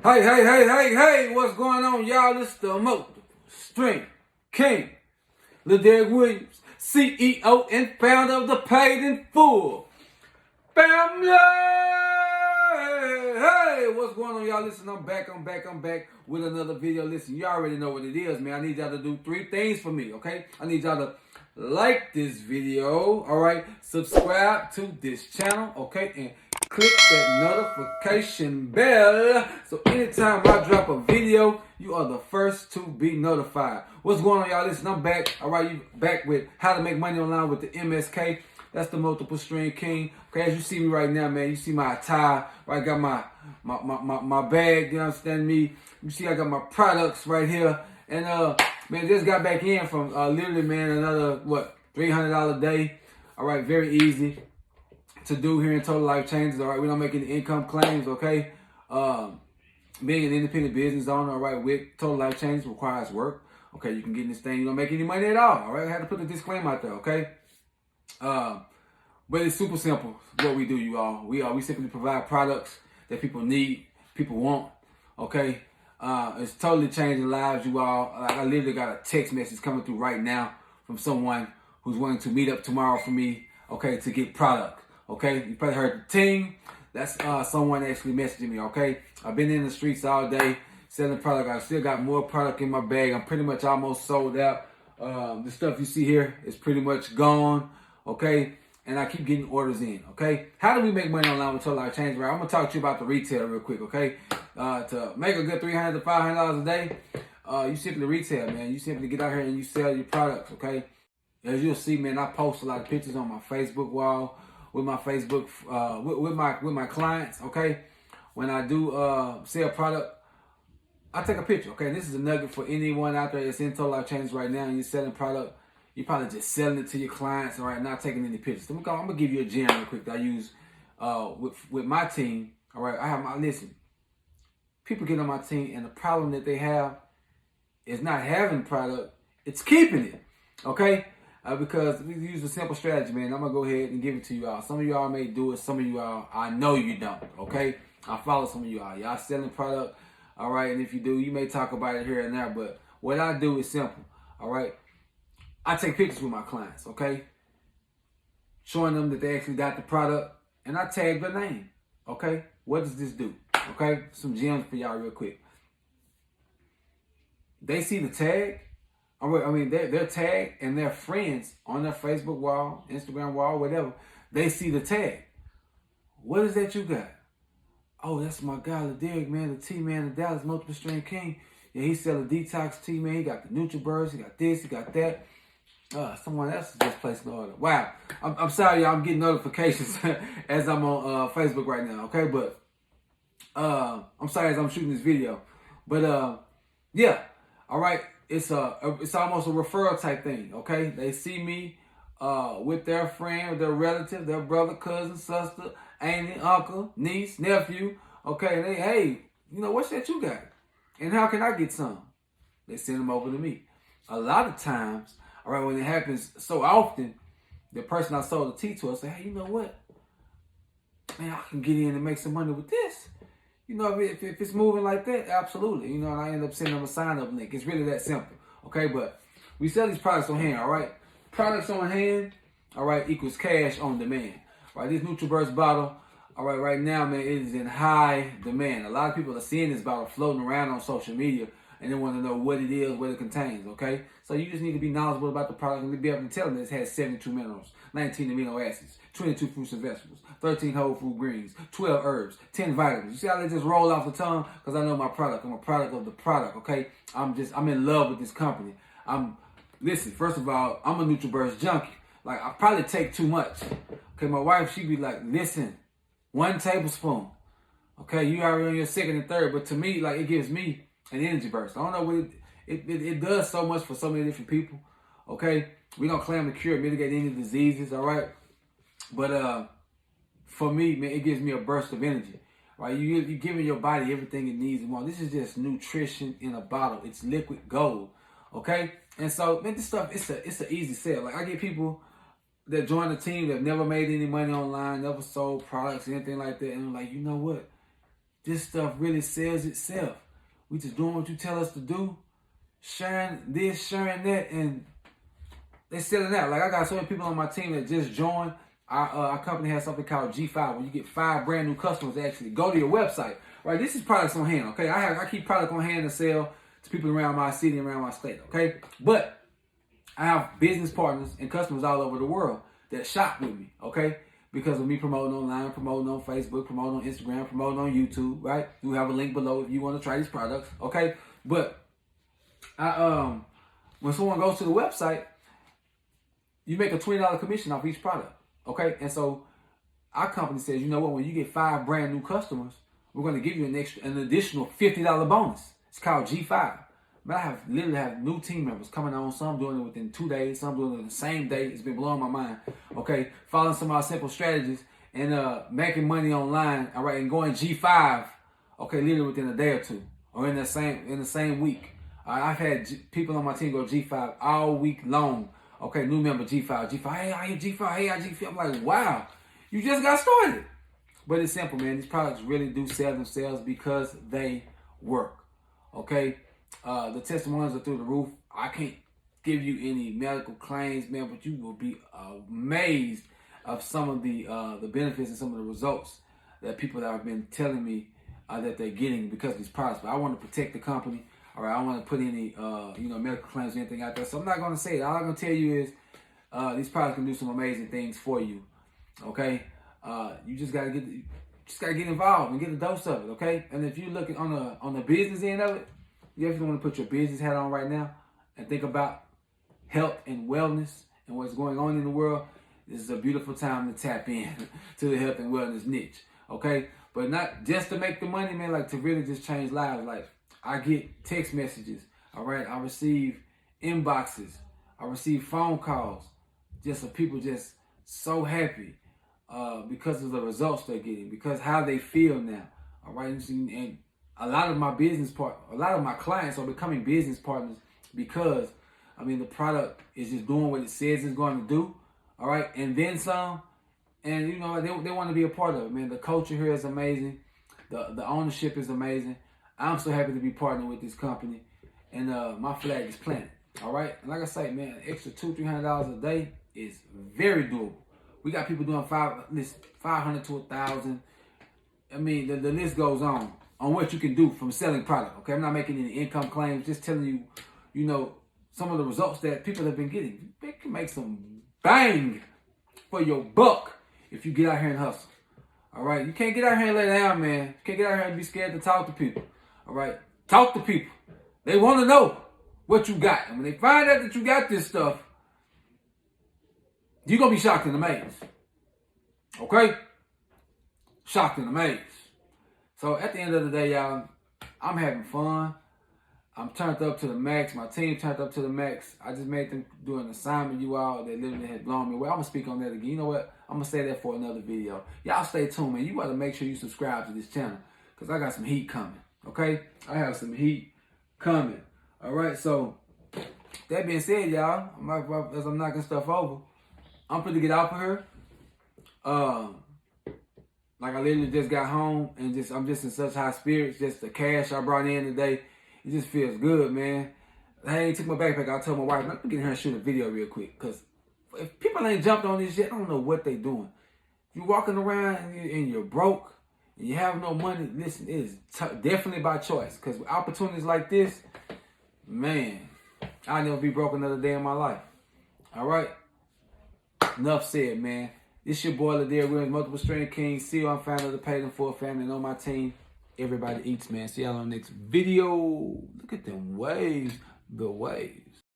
Hey, what's going on, y'all? This is the Multiple Strength King, Lil Derek Williams, CEO and founder of the Paid in Full Family. Hey, what's going on, y'all? Listen, I'm back with another video. Listen, you already know what it is, man. I need y'all to do 3 things for me, okay? I need y'all to like this video, all right? Subscribe to this channel, okay? And click that notification bell so anytime I drop a video, you are the first to be notified. What's going on, y'all? Listen, I'm back. All right, you back with how to make money online with the MSK. That's the Multiple Strength King. Okay, as you see me right now, man, you see my attire. Right, I got my bag. You understand me? You see, I got my products right here. And man, just got back in from literally, man, another $300 a day. All right, very easy to do here in Total Life Changes. All right, we don't make any income claims. Okay, being an independent business owner, all right, with Total Life Changes requires work. Okay, you can get in this thing, you don't make any money at all. All right, I had to put the disclaimer out there. Okay. But it's super simple what we do, you all. We simply provide products that people need, people want. Okay, it's totally changing lives, you all. I literally got a text message coming through right now from someone who's wanting to meet up tomorrow for me. Okay, to get product. Okay, you probably heard the team. That's someone actually messaging me. Okay, I've been in the streets all day selling product. I still got more product in my bag. I'm pretty much almost sold out. The stuff you see here is pretty much gone. Okay, and I keep getting orders in. Okay, how do we make money online with Total Life Change? Right, I'm gonna talk to you about the retail real quick. Okay, to make a good $300 to $500 a day, you simply retail, man. You simply get out here and you sell your products. Okay, as you'll see, man, I post a lot of pictures on my Facebook wall with my Facebook with my clients. Okay, when I do sell product, I take a picture. Okay, and this is a nugget for anyone out there that's in Total Life Changes right now and you're selling product. You're probably just selling it to your clients, all right, not taking any pictures. I'm gonna give you a gem real quick that I use with my team. All right, I have listen. People get on my team, and the problem that they have is not having product; it's keeping it. Okay, because we use a simple strategy, man. I'm gonna go ahead and give it to you all. Some of y'all may do it. Some of you all, I know you don't. Okay, I follow some of you all. Y'all selling product, all right, and if you do, you may talk about it here and there. But what I do is simple. All right. I take pictures with my clients, okay? Showing them that they actually got the product, and I tag their name, okay? What does this do? Okay? Some gems for y'all real quick. They see the tag, they're tagged, and their friends on their Facebook wall, Instagram wall, whatever, they see the tag. What is that you got? Oh, that's my guy, the Derek, man, the T-Man, the Dallas Multiple Strength King. Yeah, he selling detox tea, man. He got the NutriBurst, he got this, he got that. Someone else is just placing the order. Wow. I'm sorry, y'all. I'm getting notifications as I'm on Facebook right now. Okay, but I'm sorry as I'm shooting this video. But yeah. All right. It's almost a referral type thing. Okay, they see me with their friend, their relative, their brother, cousin, sister, auntie, uncle, niece, nephew. Okay, and they, hey, you know what's that you got, and how can I get some? They send them over to me. A lot of times. All right, when it happens so often, the person I sold the tea to, I say, hey, you know what? Man, I can get in and make some money with this. You know, if it's moving like that, absolutely. You know, and I end up sending them a sign-up link. It's really that simple, okay? But we sell these products on hand, all right? Products on hand, all right, equals cash on demand. All right, this NutriBurst bottle, all right, right now, man, it is in high demand. A lot of people are seeing this bottle floating around on social media, and they want to know what it is, what it contains, okay? So you just need to be knowledgeable about the product and be able to tell them that it has 72 minerals, 19 amino acids, 22 fruits and vegetables, 13 whole food greens, 12 herbs, 10 vitamins. You see how they just roll off the tongue? Because I know my product. I'm a product of the product, okay? I'm in love with this company. Listen, first of all, I'm a NutriBurst junkie. Like, I probably take too much. Okay, my wife, she be like, listen, 1 tablespoon. Okay, you already on your second and third, but to me, like, it gives me an energy burst. I don't know what it does so much for so many different people. Okay, we don't claim to cure, mitigate any diseases. All right, but for me, man, it gives me a burst of energy. Right, you're giving your body everything it needs and more. This is just nutrition in a bottle. It's liquid gold. Okay, and so man, this stuff it's an easy sell. Like I get people that join the team that never made any money online, never sold products, anything like that, and I'm like, you know what? this stuff really sells itself. We just doing what you tell us to do, sharing this, sharing that, and they're selling out. Like I got so many people on my team that just joined. Our company has something called G5, where you get 5 brand new customers to actually go to your website. Right, this is products on hand. Okay, I keep product on hand to sell to people around my city and around my state. Okay, but I have business partners and customers all over the world that shop with me. Okay, because of me promoting online, promoting on Facebook, promoting on Instagram, promoting on YouTube. Right, you have a link below if you want to try these products. Okay, but when someone goes to the website, you make a $20 commission off each product. Okay, and so our company says, you know what? When you get 5 brand new customers, we're going to give you an additional $50 bonus. It's called G5. But I literally have new team members coming on. Some doing it within 2 days. Some doing it the same day. It's been blowing my mind. Okay, following some of our simple strategies and making money online. All right, and going G5. Okay, literally within a day or two, or in the same week. I've had people on my team go G5 all week long. Okay, new member G5. Hey, I hit G5. Hey, I G5. I'm like, wow, you just got started. But it's simple, man. These products really do sell themselves because they work. Okay, the testimonials are through the roof. I can't give you any medical claims, man, but you will be amazed of some of the benefits and some of the results that people that have been telling me that they're getting because of these products. But I want to protect the company. All right, I don't want to put any medical claims or anything out there, so I'm not going to say it. All I'm going to tell you is these products can do some amazing things for you. Okay, you just got to get involved and get a dose of it. Okay, and if you're looking on the business end of it, you definitely want to put your business hat on right now and think about health and wellness and what's going on in the world. This is a beautiful time to tap in to the health and wellness niche. Okay, but not just to make the money, man. Like to really just change lives. Like I get text messages, all right? I receive inboxes. I receive phone calls just of people just so happy because of the results they're getting, because how they feel now, all right? And a lot of my clients are becoming business partners because, I mean, the product is just doing what it says it's going to do, all right? And then some, and, you know, they want to be a part of it, man. The culture here is amazing. The ownership is amazing. I'm so happy to be partnering with this company, and my flag is planted. All right, and like I say, man, an extra $200-300 a day is very doable. We got people doing 500 to 1,000. I mean, the list goes on what you can do from selling product. Okay, I'm not making any income claims, just telling you, you know, some of the results that people have been getting. They can make some bang for your buck if you get out here and hustle. All right, you can't get out here and lay down, man. You can't get out here and be scared to talk to people. All right, talk to people. They want to know what you got. And when they find out that you got this stuff, you're going to be shocked and amazed. Okay? Shocked and amazed. So at the end of the day, y'all, I'm having fun. I'm turned up to the max. My team turned up to the max. I just made them do an assignment, you all, that literally had blown me away. I'm going to speak on that again. You know what? I'm going to say that for another video. Y'all stay tuned, man. You got to make sure you subscribe to this channel because I got some heat coming. Okay? I have some heat coming. All right? So, that being said, y'all, as I'm knocking stuff over, I'm pretty get off of here. Like I literally just got home and I'm just in such high spirits. Just the cash I brought in today, it just feels good, man. I ain't took my backpack. I told my wife, let me get in here and shoot a video real quick. Because if people ain't jumped on this yet, I don't know what they doing. If you're walking around and you're broke and you have no money, listen, it is definitely by choice. Because with opportunities like this, man, I'll never be broke another day in my life. All right? Enough said, man. This your boy, Ladere Williams, Multiple Strength King, CEO and founder of the Paid in Full family. And on my team, everybody eats, man. See y'all on the next video. Look at them waves. The waves.